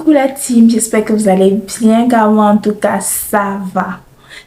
Coucou la team, j'espère que vous allez bien, car moi en tout cas ça va.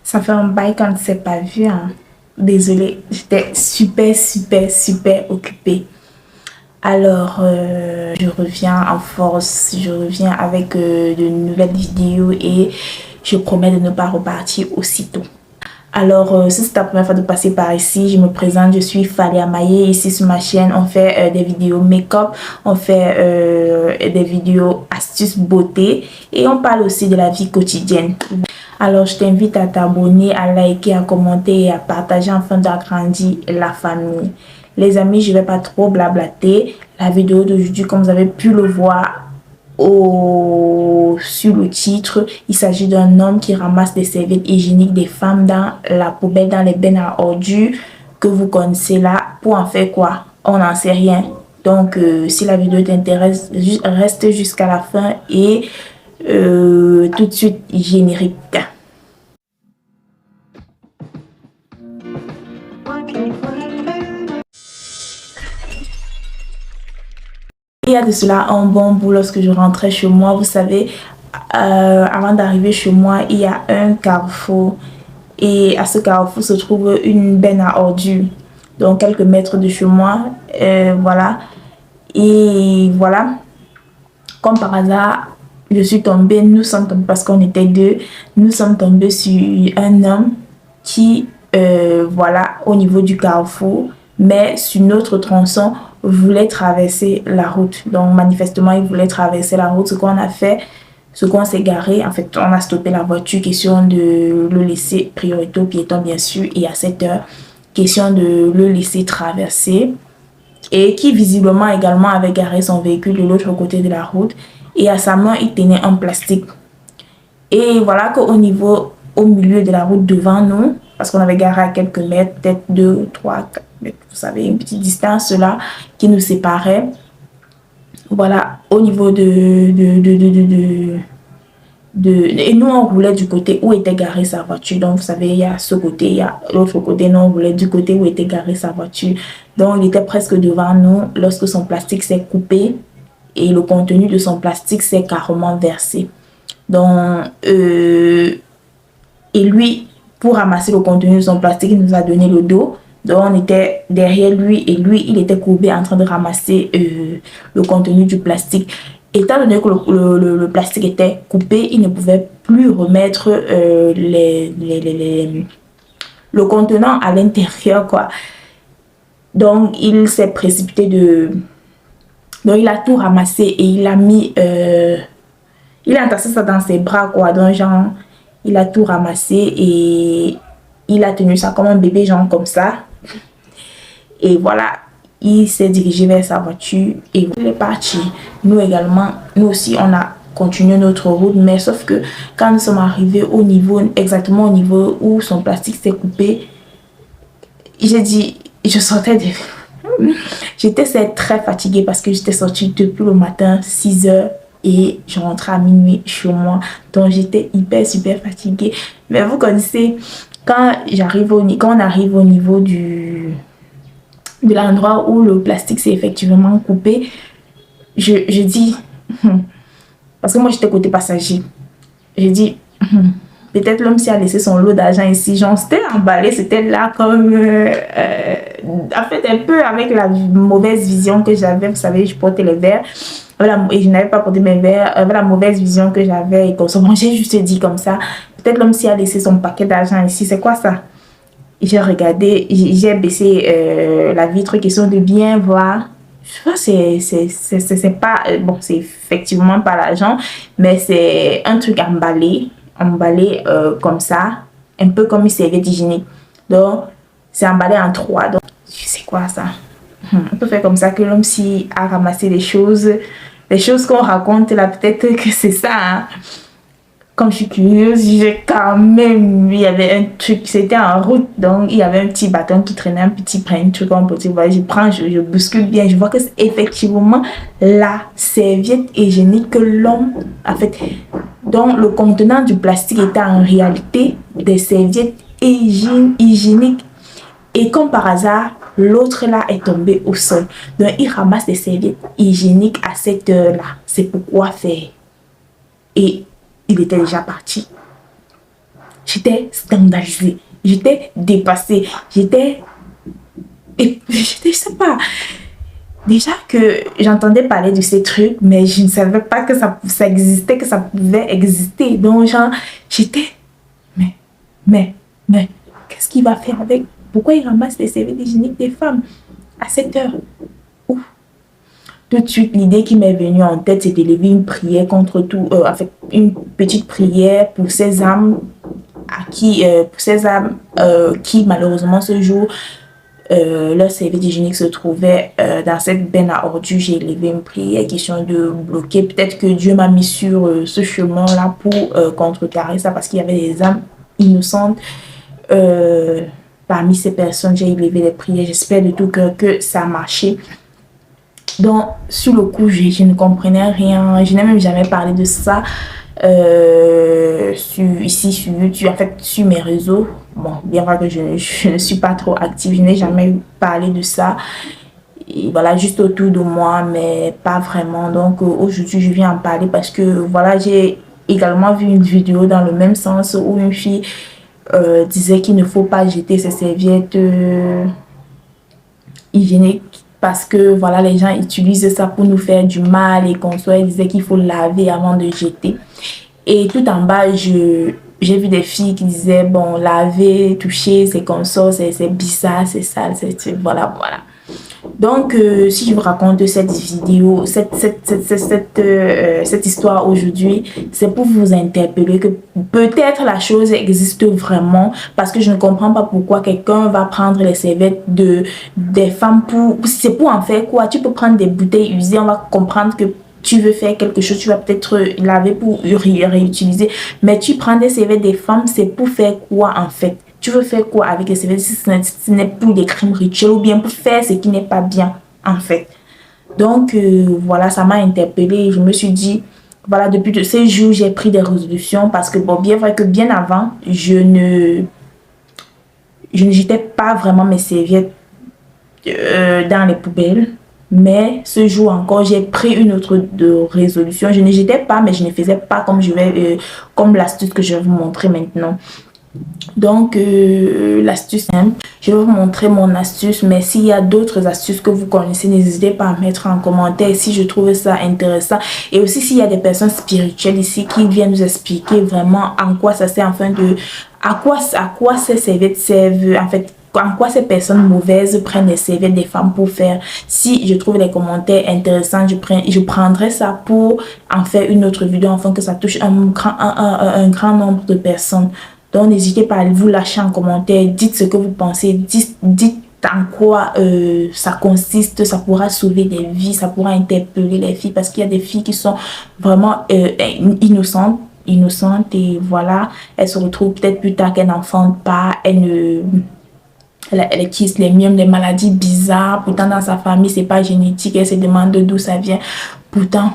Ça fait un bail qu'on ne s'est pas vu, hein. Désolée, j'étais super occupée. Alors, je reviens en force, je reviens avec de nouvelles vidéos et je promets de ne pas repartir aussitôt. Alors, si c'est ta première fois de passer par ici, je me présente, je suis Fally Amaye. Ici sur ma chaîne, on fait des vidéos make-up, on fait des vidéos astuces beauté et on parle aussi de la vie quotidienne. Alors, je t'invite à t'abonner, à liker, à commenter et à partager afin d'agrandir la famille. Les amis, je ne vais pas trop blablater. La vidéo d'aujourd'hui, comme vous avez pu le voir, sur le titre, il s'agit d'un homme qui ramasse des serviettes hygiéniques des femmes dans la poubelle, dans les bennes à ordures que vous connaissez là. Pour en faire quoi? On n'en sait rien. Donc, si la vidéo t'intéresse, reste jusqu'à la fin et tout de suite générique. Il y a de cela un bon bout lorsque je rentrais chez moi. Vous savez, avant d'arriver chez moi, il y a un carrefour. Et à ce carrefour se trouve une benne à ordures. Donc, quelques mètres de chez moi. Voilà. Et voilà. Comme par hasard, nous sommes tombés parce qu'on était deux. Nous sommes tombés sur un homme qui, voilà, au niveau du carrefour, mais sur notre tronçon, voulait traverser la route. Donc, manifestement, il voulait traverser la route. Ce qu'on a fait, ce qu'on s'est garé, en fait, on a stoppé la voiture, question de le laisser priorité aux piétons, bien sûr. Et à cette heure, question de le laisser traverser. Et qui, visiblement, également avait garé son véhicule de l'autre côté de la route. Et à sa main, il tenait un plastique. Et voilà qu'au niveau, au milieu de la route devant nous, parce qu'on avait garé à quelques mètres, peut-être 2, 3, 4 mètres, vous savez, une petite distance là qui nous séparait. Voilà, au niveau et nous on roulait du côté où était garée sa voiture. Donc vous savez, il y a ce côté, il y a l'autre côté. Nous on roulait du côté où était garée sa voiture. Donc il était presque devant nous lorsque son plastique s'est coupé et le contenu de son plastique s'est carrément versé. Donc et lui, pour ramasser le contenu de son plastique, il nous a donné le dos. Donc, on était derrière lui et lui, il était courbé en train de ramasser le contenu du plastique. Étant donné que le plastique était coupé, il ne pouvait plus remettre le contenant à l'intérieur, quoi. Donc, il s'est précipité Donc, il a tout ramassé et il a mis... il a entassé ça dans ses bras, quoi. Donc, genre, il a tout ramassé et il a tenu ça comme un bébé, genre comme ça. Et voilà, il s'est dirigé vers sa voiture et il est parti. Nous également, nous aussi, on a continué notre route. Mais sauf que quand nous sommes arrivés au niveau, exactement au niveau où son plastique s'est coupé, j'ai dit, je sortais de... J'étais très fatiguée parce que j'étais sortie depuis le matin, 6 heures. Et je rentrais à minuit chez moi. Donc j'étais super fatiguée. Mais vous connaissez, quand on arrive au niveau de l'endroit où le plastique s'est effectivement coupé, je dis, parce que moi j'étais côté passager, je dis, peut-être l'homme s'y a laissé son lot d'argent ici. Genre, c'était emballé, c'était là comme... en fait, un peu avec la mauvaise vision que j'avais. Vous savez, je portais les verres. Voilà, et je n'avais pas porté mes verres. La mauvaise vision que j'avais. Et comme ça, j'ai juste dit comme ça. Peut-être l'homme s'y a laissé son paquet d'argent ici. C'est quoi ça? J'ai regardé, j'ai baissé la vitre, question de bien voir. Je vois, c'est pas... bon, c'est effectivement pas l'argent, mais c'est un truc emballé comme ça, un peu comme une serviette hygiénique. Donc, c'est emballé en 3. Donc, je sais quoi ça? On peut faire comme ça que l'homme s'y a ramassé les choses qu'on raconte là, peut-être que c'est ça. Hein. Comme je suis curieuse, j'ai quand même, il y avait un truc, c'était en route, donc il y avait un petit bâton qui traînait, un petit truc en petit, voilà, je prends, je bouscule bien, je vois que c'est effectivement la serviette hygiénique que l'homme a fait. Donc le contenant du plastique était en réalité des serviettes hygiéniques. Et comme par hasard, l'autre là est tombé au sol. Donc il ramasse des serviettes hygiéniques à cette heure-là. C'est pourquoi faire. et il était déjà parti. J'étais scandalisée, j'étais dépassée, je sais pas. Déjà que j'entendais parler de ces trucs, mais je ne savais pas que ça existait, que ça pouvait exister. Donc, genre, j'étais, mais, mais, qu'est-ce qu'il va faire avec? Pourquoi il ramasse les serviettes hygiéniques des femmes à cette heure? Ouf. Tout de suite, l'idée qui m'est venue en tête, c'est d'élever une prière contre tout, avec une petite prière pour ces âmes qui malheureusement ce jour leur serviette hygiénique se trouvait dans cette benne à ordures. J'ai élevé une prière, question de bloquer. Peut-être que Dieu m'a mis sur ce chemin-là pour contrecarrer ça, parce qu'il y avait des âmes innocentes parmi ces personnes. J'ai élevé les prières. J'espère de tout cœur que ça a marché. Donc, sur le coup, je ne comprenais rien. Je n'ai même jamais parlé de ça ici sur YouTube, en fait, sur mes réseaux. Bon, bien vrai que je ne suis pas trop active, je n'ai jamais parlé de ça. Et voilà, juste autour de moi, mais pas vraiment. Donc, aujourd'hui, je viens en parler parce que, voilà, j'ai également vu une vidéo dans le même sens où une fille disait qu'il ne faut pas jeter ses serviettes hygiéniques parce que, voilà, les gens utilisent ça pour nous faire du mal et qu'on soit, ils disaient qu'il faut laver avant de jeter. Et tout en bas, j'ai vu des filles qui disaient, bon, laver, toucher, c'est comme ça, c'est bizarre, c'est sale, voilà. Donc, si je vous raconte cette vidéo, cette histoire aujourd'hui, c'est pour vous interpeller que peut-être la chose existe vraiment, parce que je ne comprends pas pourquoi quelqu'un va prendre les serviettes des femmes c'est pour en faire quoi? Tu peux prendre des bouteilles usées, on va comprendre que tu veux faire quelque chose, tu vas peut-être laver pour réutiliser, mais tu prends des serviettes des femmes, c'est pour faire quoi en fait? Tu veux faire quoi avec les serviettes si ce n'est plus des crimes rituels ou bien pour faire ce qui n'est pas bien en fait? Donc voilà, ça m'a interpellée et je me suis dit, voilà, depuis ces jours, j'ai pris des résolutions parce que bon, bien vrai que bien avant, je ne jetais pas vraiment mes serviettes dans les poubelles. Mais ce jour encore, j'ai pris une autre résolution. Je ne jetais pas, mais je ne faisais pas comme l'astuce que je vais vous montrer maintenant. Donc, l'astuce simple, je vais vous montrer mon astuce, mais s'il y a d'autres astuces que vous connaissez, n'hésitez pas à mettre en commentaire si je trouve ça intéressant. Et aussi, s'il y a des personnes spirituelles ici qui viennent nous expliquer vraiment en quoi ça sert, à quoi ces serviettes servent, en fait, en quoi ces personnes mauvaises prennent les serviettes des femmes pour faire. Si je trouve les commentaires intéressants, je prendrai ça pour en faire une autre vidéo afin que ça touche un grand nombre de personnes. Donc, n'hésitez pas à vous lâcher en commentaire. Dites ce que vous pensez. Dites en quoi ça consiste. Ça pourra sauver des vies. Ça pourra interpeller les filles. Parce qu'il y a des filles qui sont vraiment innocentes. Et voilà. Elles se retrouvent peut-être plus tard qu'elles n'enfantent pas. Elles kissent les myomes, des maladies bizarres. Pourtant, dans sa famille, c'est pas génétique. Elle se demande d'où ça vient. Pourtant,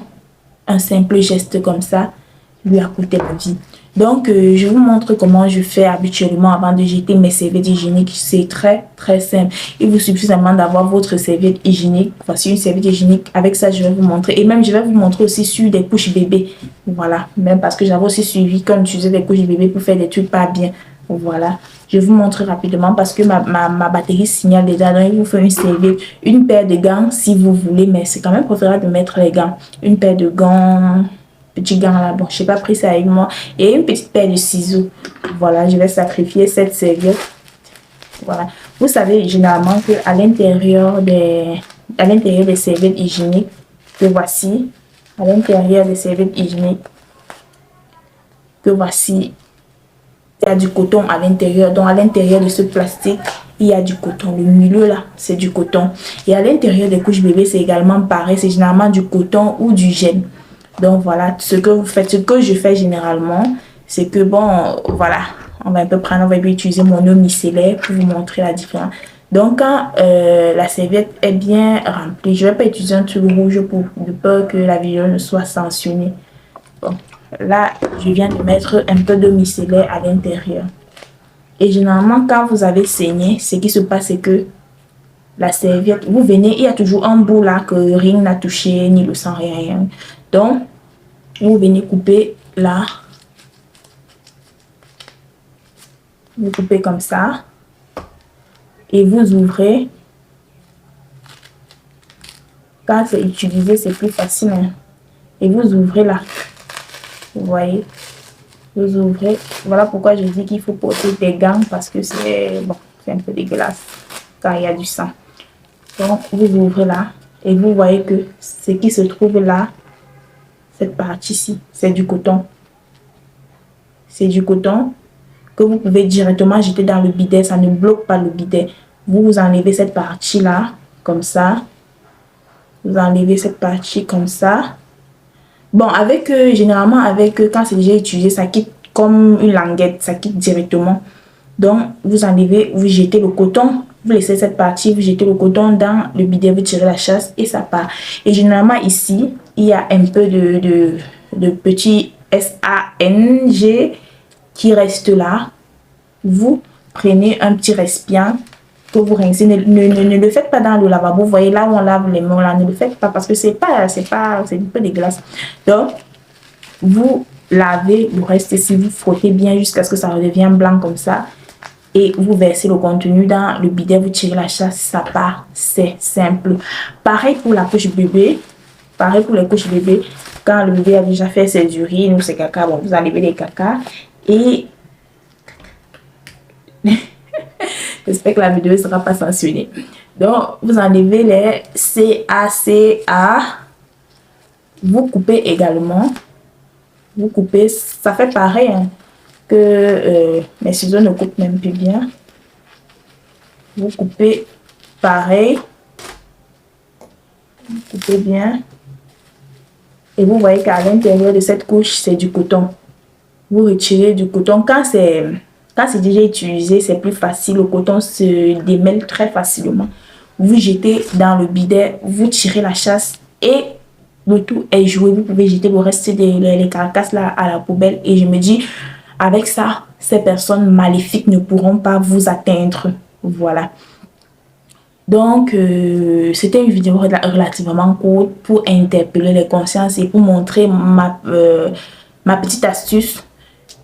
un simple geste comme ça lui a coûté la vie. Donc, je vous montre comment je fais habituellement avant de jeter mes serviettes hygiéniques. C'est très, très simple. Il vous suffit seulement d'avoir votre serviette hygiénique. Voici une serviette hygiénique. Avec ça, je vais vous montrer. Et même, je vais vous montrer aussi sur des couches bébés. Voilà. Même parce que j'avais aussi suivi qu'on utilisait des couches bébés pour faire des trucs pas bien. Voilà. Je vais vous montrer rapidement parce que ma batterie signale déjà. Donc, il vous faut une serviette, une paire de gants si vous voulez. Mais c'est quand même préférable de mettre les gants. Une paire de gants... Petit gant là, bon, je n'ai pas pris ça avec moi. Et une petite paire de ciseaux. Voilà, je vais sacrifier cette serviette. Voilà. Vous savez généralement qu'à l'intérieur des serviettes hygiéniques, que voici, à l'intérieur des serviettes hygiéniques, que voici, il y a du coton à l'intérieur. Donc à l'intérieur de ce plastique, il y a du coton. Le milieu là, c'est du coton. Et à l'intérieur des couches bébés, c'est également pareil. C'est généralement du coton ou du gel. Donc voilà, ce que vous faites, ce que je fais généralement, c'est que bon, voilà, on va utiliser mon eau micellaire pour vous montrer la différence. Donc quand la serviette est bien remplie, je ne vais pas utiliser un truc rouge de peur que la vidéo ne soit sanctionnée. Bon, là, je viens de mettre un peu d'eau micellaire à l'intérieur. Et généralement, quand vous avez saigné, ce qui se passe, c'est que la serviette, vous venez, il y a toujours un bout là que rien n'a touché, ni le sang, rien. Donc, vous venez couper là. Vous coupez comme ça. Et vous ouvrez. Quand c'est utilisé, c'est plus facile. Hein. Et vous ouvrez là. Vous voyez. Vous ouvrez. Voilà pourquoi je dis qu'il faut porter des gants. Parce que c'est bon, c'est un peu dégueulasse. Car il y a du sang. Donc, vous ouvrez là. Et vous voyez que ce qui se trouve là, cette partie-ci, c'est du coton. C'est du coton que vous pouvez directement jeter dans le bidet. Ça ne bloque pas le bidet. Vous enlevez cette partie-là, comme ça. Vous enlevez cette partie comme ça. Bon, avec généralement, quand c'est déjà utilisé, ça quitte comme une languette. Ça quitte directement. Donc, vous enlevez, vous jetez le coton. Vous laissez cette partie, vous jetez le coton dans le bidet, vous tirez la chasse et ça part. Et généralement ici, il y a un peu de petit SANG qui reste là. Vous prenez un petit récipient que vous rincez. Ne le faites pas dans le lavabo. Vous voyez là où on lave les mains, là, ne le faites pas parce que c'est un peu dégueulasse. Donc, vous lavez le reste ici, vous frottez bien jusqu'à ce que ça redevienne blanc comme ça. Et vous versez le contenu dans le bidet, vous tirez la chasse, ça part, c'est simple. Pareil pour la couche bébé, pareil pour les couches bébé. Quand le bébé a déjà fait ses urines ou ses caca, bon, vous enlevez les caca et j'espère que la vidéo ne sera pas sanctionnée. Donc, vous enlevez les CACA, vous coupez également, vous coupez, ça fait pareil, hein. Mes ciseaux ne coupent même plus bien. Vous coupez pareil. Vous coupez bien. Et vous voyez qu'à l'intérieur de cette couche, c'est du coton. Vous retirez du coton. Quand c'est déjà utilisé, c'est plus facile. Le coton se démêle très facilement. Vous jetez dans le bidet, vous tirez la chasse et le tout est joué. Vous pouvez jeter le reste des carcasses là à la poubelle. Et je me dis... Avec ça, ces personnes maléfiques ne pourront pas vous atteindre. Voilà. Donc, c'était une vidéo relativement courte pour interpeller les consciences et pour montrer ma petite astuce.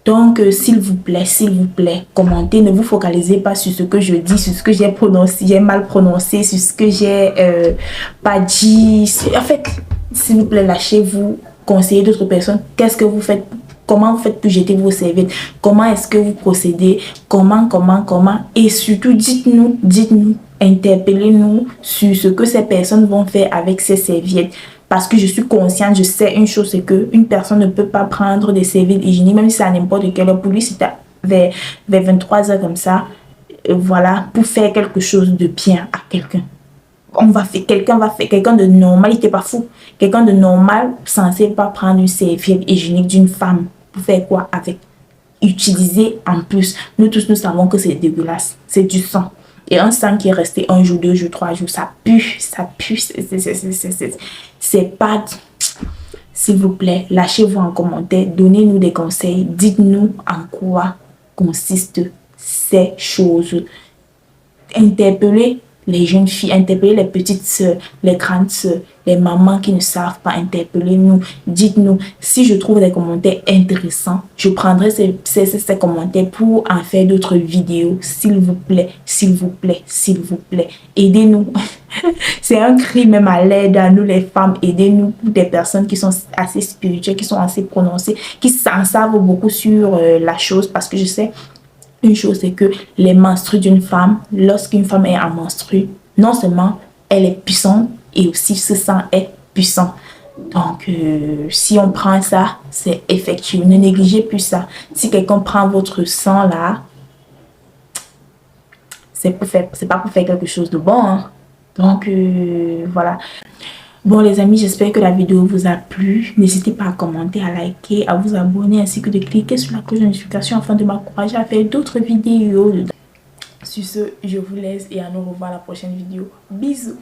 Donc, s'il vous plaît, commentez. Ne vous focalisez pas sur ce que je dis, sur ce que j'ai prononcé, j'ai mal prononcé, sur ce que j'ai pas dit. En fait, s'il vous plaît, lâchez-vous, conseillez d'autres personnes. Qu'est-ce que vous faites? Comment vous faites pour jeter vos serviettes? Comment est-ce que vous procédez? Comment? Et surtout, dites-nous, interpellez-nous sur ce que ces personnes vont faire avec ces serviettes. Parce que je suis consciente, je sais une chose, c'est qu'une personne ne peut pas prendre des serviettes hygiéniques, même si c'est à n'importe quelle heure. Pour lui, c'est vers 23 h comme ça, voilà, pour faire quelque chose de bien à quelqu'un. Quelqu'un de normal, il n'était pas fou. Quelqu'un de normal, censé pas prendre une serviette hygiénique d'une femme. Pour faire quoi avec? Utiliser en plus. Nous tous, nous savons que c'est dégueulasse. C'est du sang. Et un sang qui est resté 1 jour, 2 jours, 3 jours, ça pue. Ça pue. C'est pas... S'il vous plaît, lâchez-vous en commentaire. Donnez-nous des conseils. Dites-nous en quoi consistent ces choses. Interpellez les jeunes filles, interpellez les petites soeurs, les grandes soeurs, les mamans qui ne savent pas, interpellez-nous. Dites-nous, si je trouve des commentaires intéressants, je prendrai ces commentaires pour en faire d'autres vidéos. S'il vous plaît, aidez-nous. C'est un cri même à l'aide à nous les femmes. Aidez-nous pour des personnes qui sont assez spirituelles, qui sont assez prononcées, qui s'en savent beaucoup sur la chose, parce que je sais... Une chose, c'est que les menstrues d'une femme, lorsqu'une femme est en menstrue, non seulement elle est puissante, et aussi ce sang est puissant. Donc, si on prend ça, c'est effectué. Ne négligez plus ça. Si quelqu'un prend votre sang là, c'est pas pour faire quelque chose de bon. Hein. Donc, voilà. Bon les amis, j'espère que la vidéo vous a plu. N'hésitez pas à commenter, à liker, à vous abonner ainsi que de cliquer sur la cloche de notification afin de m'encourager à faire d'autres vidéos. Sur ce, je vous laisse et à nous revoir à la prochaine vidéo. Bisous.